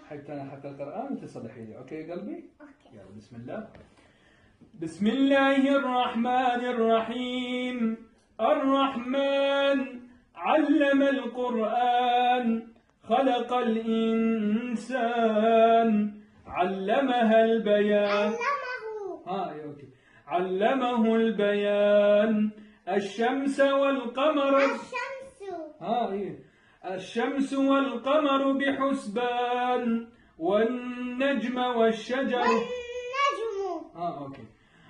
حتى أنا حتى القرآن وأنت تصلحي لي. أوكي يا قلبي؟ أوكي. يلا بسم الله. بسم الله الرحمن الرحيم. الرحمن علم القرآن خلق الإنسان علمها البيان. أوكي. علمه البيان. الشمس والقمر. الشمس والقمر بحسبان والنجم والشجر.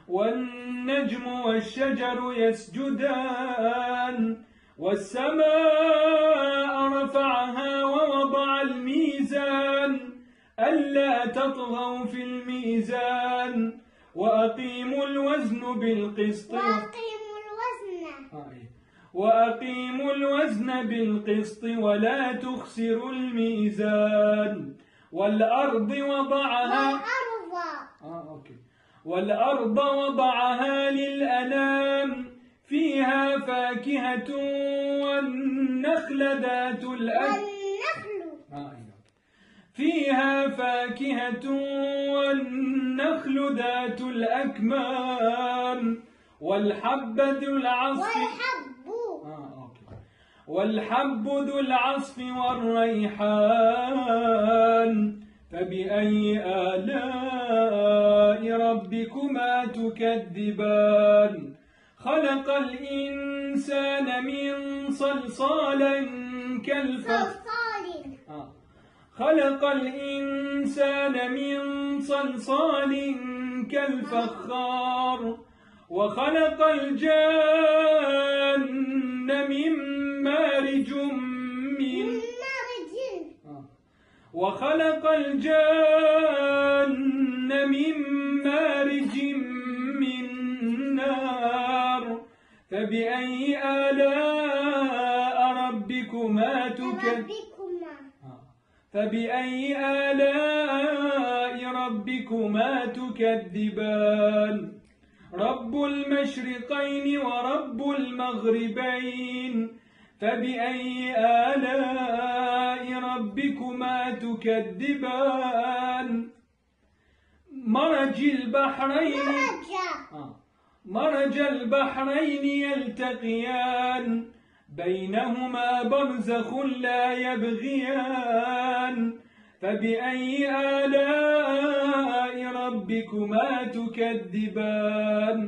والنجم والشجر يسجدان والسماء رفعها ووضع الميزان ألا تطغوا في الميزان وأقيموا الوزن بالقسط. وأقيموا الوزن بالقسط ولا تخسروا الميزان. والأرض وضعها. والأرض وضعها للأنام فيها فاكهة والنخل ذات فيها فاكهة والنخل ذات الأكمام والحب ذو العصف والريحان. فبأي آلاء ربكما تكذبان. خلق الإنسان من صلصال كالفخار وخلق الجان من مارج من نار. فبأي آلاء ربكما تكذبان. رب المشرقين ورب المغربين. فبأي آلاء ربكما تكذبان. مرج البحرين يلتقيان بينهما برزخ لا يبغيان. فبأي آلاء ربكما تكذبان.